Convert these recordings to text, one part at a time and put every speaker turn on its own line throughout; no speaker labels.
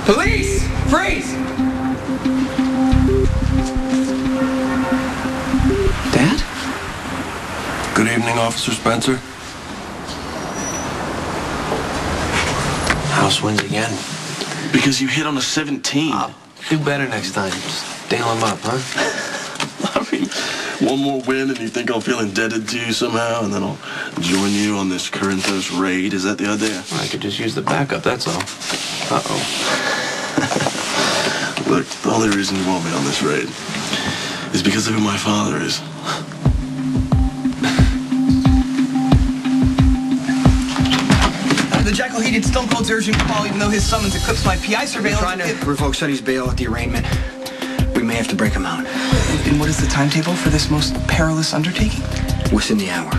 Police! Freeze!
Dad?
Good evening, Officer Spencer.
House wins again.
Because you hit on a 17.
I'll do better next time. Just nail him up, huh?
I mean, one more win and you think I'll feel indebted to you somehow, and then I'll join you on this Corinthos raid. Is that the idea?
I could just use the backup, that's all. Uh-oh.
Look, the only reason you want me on this raid is because of who my father is.
The Jackal-heated Stone Cold's urgent call, even though his summons eclipsed my PI surveillance.
We're trying to revoke Sonny's bail at the arraignment. We may have to break him out.
And what is the timetable for this most perilous undertaking?
Within the hour.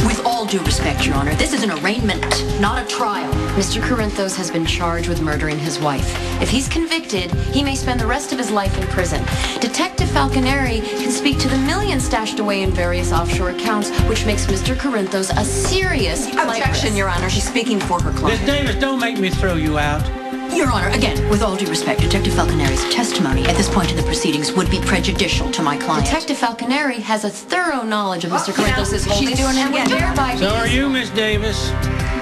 With all due respect, Your Honor, this is an arraignment, not a trial. Mr. Corinthos has been charged with murdering his wife. If he's convicted, he may spend the rest of his life in prison. Detective Falconeri can speak to the millions stashed away in various offshore accounts, which makes Mr. Corinthos a serious
Objection, Your Honor. She's speaking for her client.
Miss Davis, don't make me throw you out.
Your Honor, again, with all due respect, Detective Falconeri's testimony at this point in the proceedings would be prejudicial to my client. Detective Falconeri has a thorough knowledge of Mr. Corinthos' holdings.
She's doing it again.
Thereby
So are you, Miss Davis.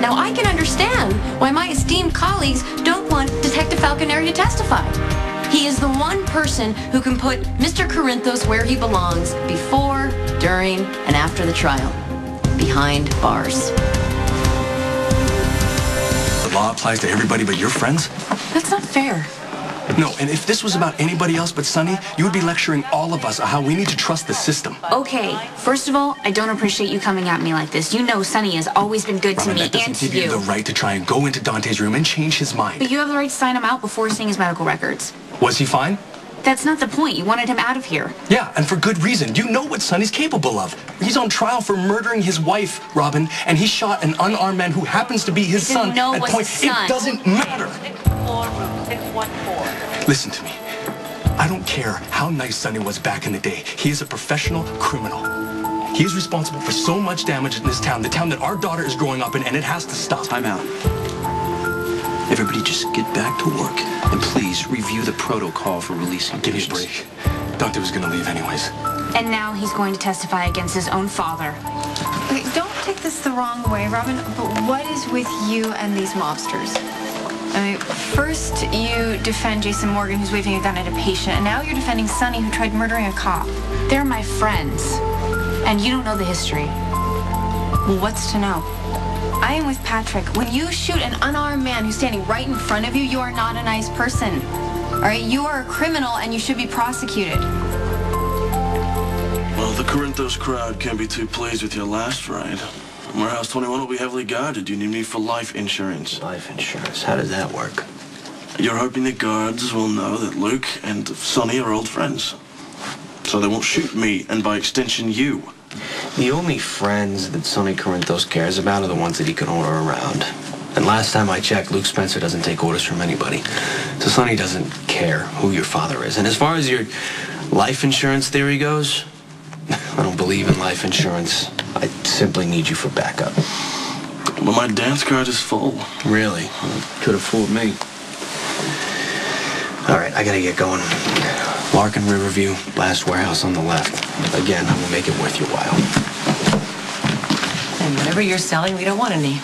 Now, I can understand why my esteemed colleagues don't want Detective Falconeri to testify. He is the one person who can put Mr. Corinthos where he belongs before, during, and after the trial. Behind bars.
The law applies to everybody but your friends?
That's not fair.
No, and if this was about anybody else but Sonny, you would be lecturing all of us on how we need to trust the system.
Okay, first of all, I don't appreciate you coming at me like this. You know Sonny has always been good to
Robin,
me
that doesn't
and to
give you the
you.
right to try and go into Dante's room and change his mind.
But you have the right to sign him out before seeing his medical records.
Was he fine?
That's not the point. You wanted him out of here.
Yeah, and for good reason. You know what Sonny's capable of. He's on trial for murdering his wife, Robin, and he shot an unarmed man who happens to be his son at point. It doesn't matter. Listen to me. I don't care how nice Sonny was back in the day. He is a professional criminal. He is responsible for so much damage in this town, the town that our daughter is growing up in, and it has to stop.
Time out. Everybody just get back to work. And please review the protocol for releasing
Give me a
patients.
break. Dante was gonna leave anyways.
And now he's going to testify against his own father.
Okay, don't take this the wrong way, Robin, but what is with you and these mobsters? I mean, first you defend Jason Morgan, who's waving a gun at a patient, and now you're defending Sonny, who tried murdering a cop.
They're my friends. And you don't know the history.
Well, what's to know? I am with Patrick. When you shoot an unarmed man who's standing right in front of you, you are not a nice person. All right, you are a criminal and you should be prosecuted.
Well, the Corinthos crowd can't be too pleased with your last raid. Warehouse 21 will be heavily guarded. You need me for life insurance.
Life insurance, how does that work?
You're hoping the guards will know that Luke and Sonny are old friends. So they won't shoot me, and by extension, you.
The only friends that Sonny Corinthos cares about are the ones that he can order around. And last time I checked, Luke Spencer doesn't take orders from anybody. So Sonny doesn't care who your father is. And as far as your life insurance theory goes, I don't believe in life insurance. I simply need you for backup.
Well, my dance card is full.
Really? Could have fooled me. All right, I gotta get going. Larkin Riverview, last warehouse on the left. Again, I will make it worth your while.
And whatever you're selling, we don't want any.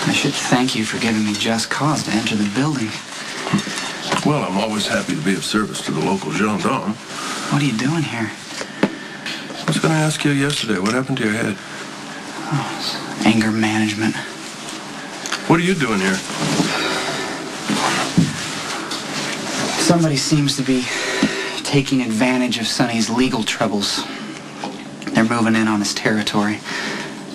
I should thank you for giving me just cause to enter the building.
Well, I'm always happy to be of service to the local gendarme.
What are you doing here?
I was going to ask you yesterday, what happened to your head?
Oh, anger management.
What are you doing here?
Somebody seems to be taking advantage of Sonny's legal troubles. They're moving in on his territory.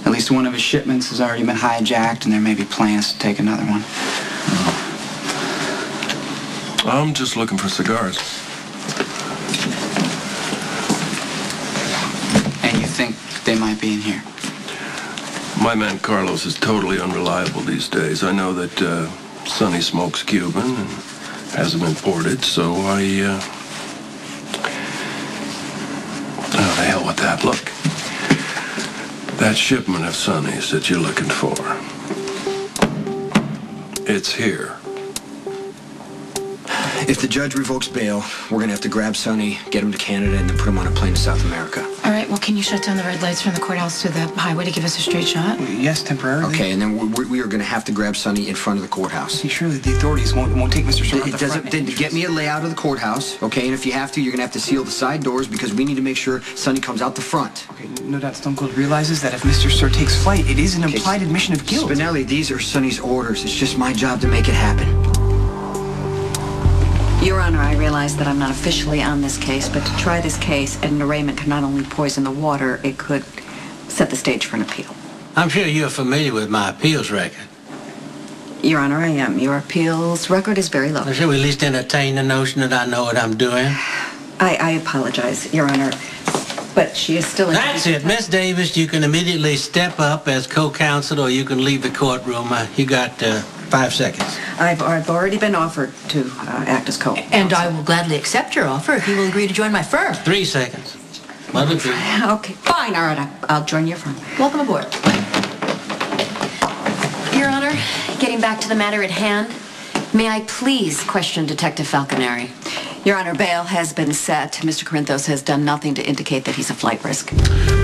At least one of his shipments has already been hijacked, and there may be plans to take another one.
I'm just looking for cigars.
And you think they might be in here?
My man Carlos is totally unreliable these days. I know that
Sonny smokes Cuban and has them imported, so I, Oh, the hell with that. Look, that shipment of Sonny's that you're looking for, it's here.
If the judge revokes bail, we're gonna have to grab Sonny, get him to Canada, and then put him on a plane to South America.
All right, well, can you shut down the red lights from the courthouse to the highway to give us a straight shot?
Yes, temporarily.
Okay, and then we are gonna have to grab Sonny in front of the courthouse.
See, surely the authorities won't take Mr. Sonny.
It doesn't. Then get me a layout of the courthouse, okay? And if you have to, you're gonna have to seal the side doors because we need to make sure Sonny comes out the front.
Okay, no doubt Stone Cold realizes that if Mr. Sir takes flight, it is an implied admission of guilt.
Spinelli, these are Sonny's orders. It's just my job to make it happen.
Your Honor, I realize that I'm not officially on this case, but to try this case, an arraignment could not only poison the water, it could set the stage for an appeal.
I'm sure you're familiar with my appeals record.
Your Honor, I am. Your appeals record is very low.
Well, should we at least entertain the notion that I know what I'm doing?
I apologize, Your Honor, but she is still in...
That's it. Miss Davis, you can immediately step up as co-counsel or you can leave the courtroom. You got 5 seconds.
I've already been offered to act as co-counsel.
And I will gladly accept your offer if you will agree to join my firm.
3 seconds. Mother,
okay, fine, all right, I'll join your firm.
Welcome aboard. Your Honor, getting back to the matter at hand, may I please question Detective Falconeri?
Your Honor, bail has been set. Mr. Corinthos has done nothing to indicate that he's a flight risk.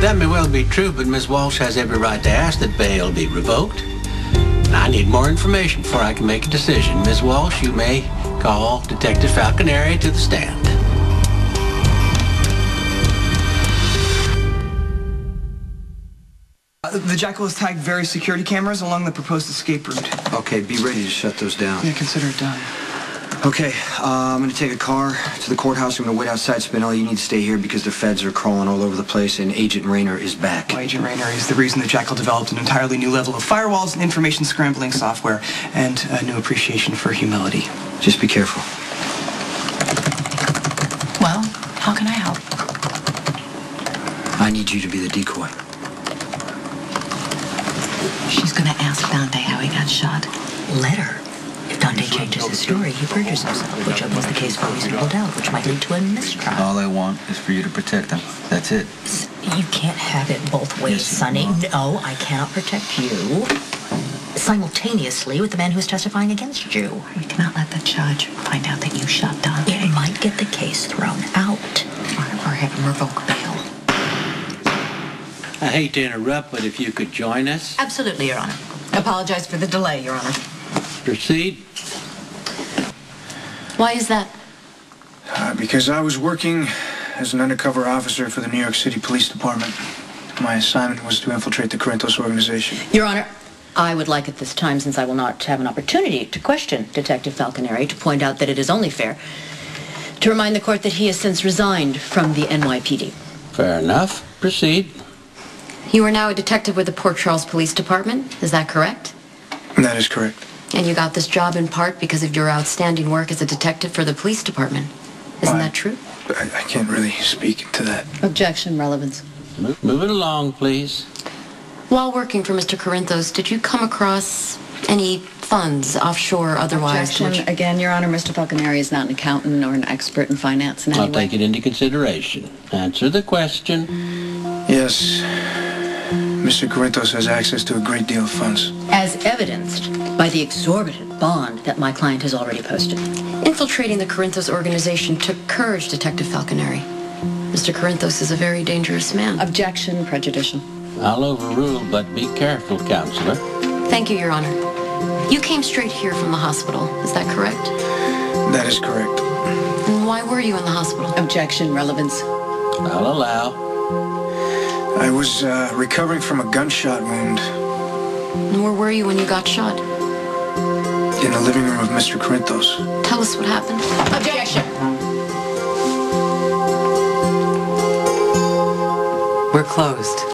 That may well be true, but Miss Walsh has every right to ask that bail be revoked. And I need more information before I can make a decision. Miss Walsh, you may call Detective Falconeri to the stand.
The Jackal has tagged various security cameras along the proposed escape route.
Okay, be ready to shut those down.
Yeah, consider it done.
Okay, I'm gonna take a car to the courthouse. I'm gonna wait outside Spinelli. You need to stay here because the feds are crawling all over the place and Agent Rayner is back.
Well, Agent Rayner is the reason the Jackal developed an entirely new level of firewalls and information scrambling software and a new appreciation for humility.
Just be careful.
Well, how can I help?
I need you to be the decoy.
She's gonna ask Dante how he got shot. Let her. If Dante changes his story, he perjures himself, which opens the case for reasonable doubt, which might lead to a mistrial.
All I want is for you to protect him. That's it.
You can't have it both ways,
Yes,
Sonny. No, I cannot protect you simultaneously with the man who is testifying against you.
We cannot let the judge find out that you shot Dante.
It might get the case thrown out.
Or have him revoke bail.
I hate to interrupt, but if you could join us.
Absolutely, Your Honor.
Apologize for the delay, Your Honor.
Proceed.
Why is that?
Because I was working as an undercover officer for the New York City Police Department. My assignment was to infiltrate the Corinthos organization.
Your Honor, I would like at this time, since I will not have an opportunity to question Detective Falconeri, to point out that it is only fair to remind the court that he has since resigned from the NYPD.
Fair enough. Proceed.
You are now a detective with the Port Charles Police Department, is that correct?
That is correct.
And you got this job in part because of your outstanding work as a detective for the police department. Isn't that true?
I can't really speak to that.
Objection, relevance.
Move it along, please.
While working for Mr. Corinthos, did you come across any funds, offshore or otherwise?
Objection. Again, Your Honor, Mr. Falconeri is not an accountant or an expert in finance in any
I'll
way.
take it into consideration. Answer the question.
Yes. Mr. Corinthos has access to a great deal of funds.
As evidenced by the exorbitant bond that my client has already posted. Infiltrating the Corinthos organization took courage, Detective Falconeri. Mr. Corinthos is a very dangerous man.
Objection, prejudicial.
I'll overrule, but be careful, Counselor.
Thank you, Your Honor. You came straight here from the hospital, is that correct?
That is correct.
And why were you in the hospital?
Objection, relevance.
I'll allow.
I was recovering from a gunshot wound.
And where were you when you got shot?
In the living room of Mr. Corinthos.
Tell us what happened. Objection!
We're closed.